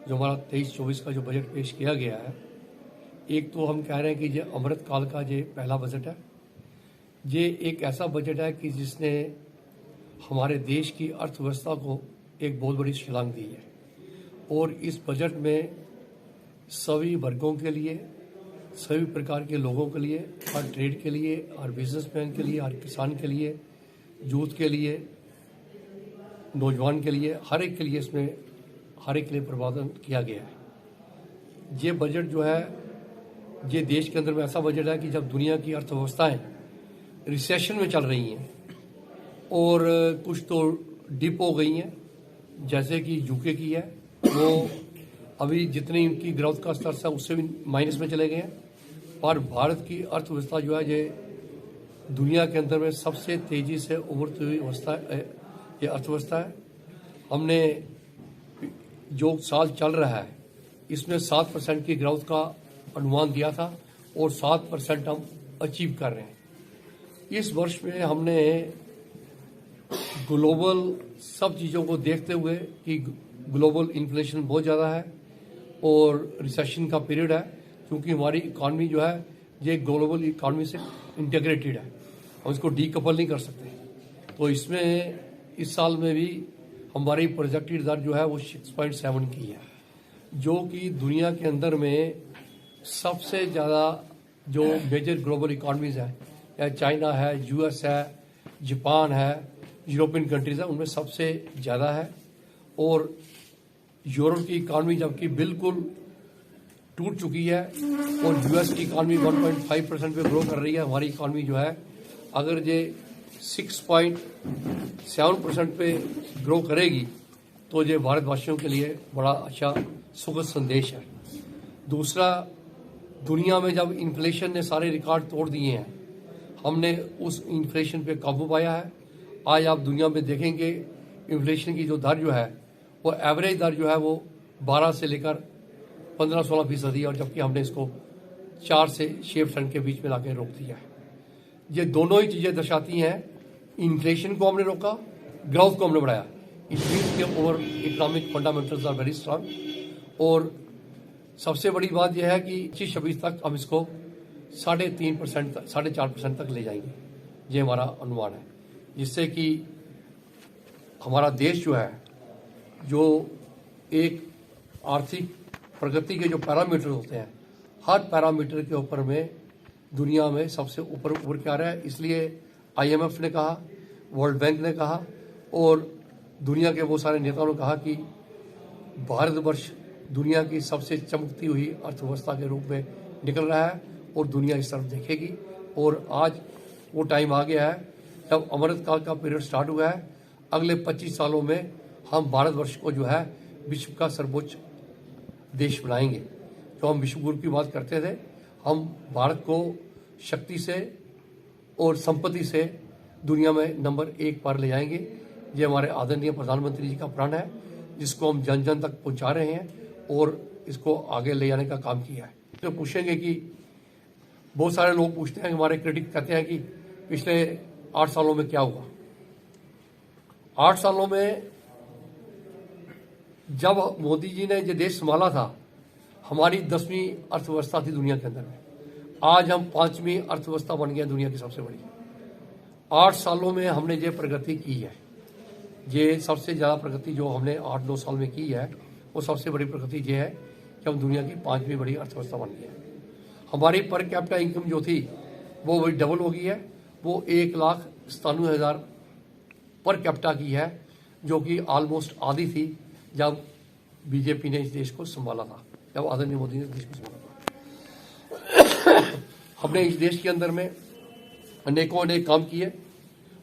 जो हमारा 23-24 का जो बजट पेश किया गया है, एक तो हम कह रहे हैं कि ये अमृत काल का ये पहला बजट है। ये एक ऐसा बजट है कि जिसने हमारे देश की अर्थव्यवस्था को एक बहुत बड़ी छलांग दी है और इस बजट में सभी वर्गों के लिए, सभी प्रकार के लोगों के लिए, हर ट्रेड के लिए, हर बिजनेसमैन के लिए, हर किसान के लिए, यूथ के लिए, नौजवान के लिए, हर एक के लिए इसमें हर एक के लिए प्रावधान किया गया है। ये बजट जो है, ये देश के अंदर में ऐसा बजट है कि जब दुनिया की अर्थव्यवस्थाएं रिसेशन में चल रही हैं और कुछ तो डिप हो गई हैं, जैसे कि यूके की है, वो अभी जितनी इनकी ग्रोथ का स्तर है उससे भी माइनस में चले गए हैं। और भारत की अर्थव्यवस्था जो है, ये दुनिया के अंदर में सबसे तेजी से उभरती हुई ये अर्थव्यवस्था है। हमने जो साल चल रहा है इसमें 7% की ग्रोथ का अनुमान दिया था और 7% हम अचीव कर रहे हैं। इस वर्ष में हमने ग्लोबल सब चीज़ों को देखते हुए कि ग्लोबल इन्फ्लेशन बहुत ज़्यादा है और रिसेशन का पीरियड है, क्योंकि हमारी इकॉनमी जो है ये ग्लोबल इकॉनमी से इंटीग्रेटेड है, हम इसको डीकपल नहीं कर सकते। तो इसमें इस साल में भी हमारी प्रोजेक्टेड दर जो है वो 6.7 की है, जो कि दुनिया के अंदर में सबसे ज़्यादा जो मेजर ग्लोबल इकॉनमीज़ हैं, या चाइना है, यूएस है, जापान है, यूरोपियन कंट्रीज़ है, उनमें सबसे ज़्यादा है। और यूरोप की इकॉनमी जबकि बिल्कुल टूट चुकी है और यूएस की इकॉनमी 1.5% पे ग्रो कर रही है, हमारी इकॉनमी जो है अगर ये 6.7% पे ग्रो करेगी तो ये भारतवासियों के लिए बड़ा अच्छा सुखद संदेश है। दूसरा, दुनिया में जब इन्फ्लेशन ने सारे रिकॉर्ड तोड़ दिए हैं, हमने उस इन्फ्लेशन पे काबू पाया है। आज आप दुनिया में देखेंगे इन्फ्लेशन की जो दर जो है वो एवरेज दर जो है वो 12 से लेकर 15-16% है, और जबकि हमने इसको 4 से 6% के बीच में लाके रोक दिया है। ये दोनों ही चीज़ें दर्शाती हैं, इन्फ्लेशन को हमने रोका, ग्रोथ को हमने बढ़ाया। इट मीन्स के our economic fundamentals are very strong. और सबसे बड़ी बात यह है कि 25-26 तक हम इसको 3.5% 4.5% तक ले जाएंगे, ये हमारा अनुमान है, जिससे कि हमारा देश जो है, जो एक आर्थिक प्रगति के जो पैरामीटर होते हैं, हर पैरामीटर के ऊपर में दुनिया में सबसे ऊपर उभर के आ रहा है। इसलिए IMF ने कहा, वर्ल्ड बैंक ने कहा और दुनिया के बहुत सारे नेताओं ने कहा कि भारतवर्ष दुनिया की सबसे चमकती हुई अर्थव्यवस्था के रूप में निकल रहा है और दुनिया इस तरफ देखेगी। और आज वो टाइम आ गया है जब अमृत काल का पीरियड स्टार्ट हुआ है। अगले 25 सालों में हम भारतवर्ष को जो है विश्व का सर्वोच्च देश बनाएंगे। जो हम विश्व गुरु की बात करते थे, हम भारत को शक्ति से और संपत्ति से दुनिया में नंबर 1 पर ले जाएंगे। ये हमारे आदरणीय प्रधानमंत्री जी का प्रण है, जिसको हम जन जन तक पहुंचा रहे हैं और इसको आगे ले जाने का काम किया है। तो पूछेंगे कि बहुत सारे लोग पूछते हैं, हमारे क्रिटिक कहते हैं कि पिछले 8 सालों में क्या हुआ। 8 सालों में जब मोदी जी ने ये देश संभाला था, हमारी 10वीं अर्थव्यवस्था थी दुनिया के अंदर में। आज हम 5वीं अर्थव्यवस्था बन गए दुनिया की सबसे बड़ी। 8 सालों में हमने ये प्रगति की है। ये सबसे ज़्यादा प्रगति जो हमने 8-9 साल में की है, वो सबसे बड़ी प्रगति ये है कि हम दुनिया की 5वीं बड़ी अर्थव्यवस्था बन गए हैं। हमारी पर कैपिटा इनकम जो थी वो वही डबल हो गई है, वो 1,97,000 पर कैपिटा की है, जो कि ऑलमोस्ट आधी थी जब बीजेपी ने इस देश को संभाला था, जब आदरणीय मोदी ने देश को संभाला था। हमने इस देश के अंदर में अनेकों अनेक काम किए।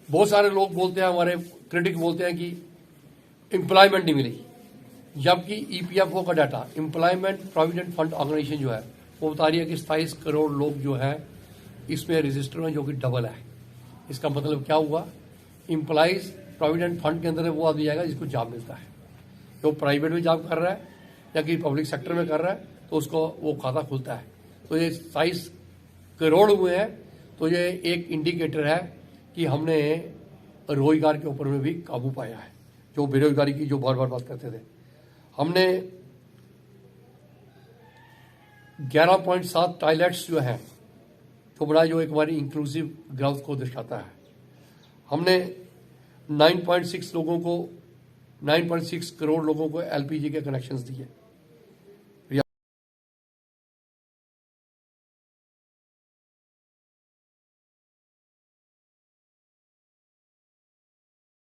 बहुत सारे लोग बोलते हैं, हमारे क्रिटिक बोलते हैं कि एम्प्लॉयमेंट नहीं मिली, जबकि EPFO का डाटा, एम्प्लॉयमेंट प्रोविडेंट फंड ऑर्गेनाइजेशन जो है, वो बता रही है कि 27 करोड़ लोग जो है इसमें रजिस्टर हैं, जो कि डबल है। इसका मतलब क्या हुआ, एम्प्लॉइज प्रोविडेंट फंड के अंदर वो आदमी जाएगा जिसको जॉब मिलता है। जो प्राइवेट में जॉब कर रहा है या कि पब्लिक सेक्टर में कर रहा है तो उसको वो खाता खुलता है। तो ये 27 करोड़ हुए हैं, तो ये एक इंडिकेटर है कि हमने रोजगार के ऊपर में भी काबू पाया है। जो बेरोजगारी की जो बार बार बात करते थे, हमने 11.7 टॉयलेट्स जो हैं, तो बड़ा जो एक हमारी इंक्लूसिव ग्रोथ को दर्शाता है। हमने 9.6 करोड़ लोगों को एलपीजी के कनेक्शंस दिए।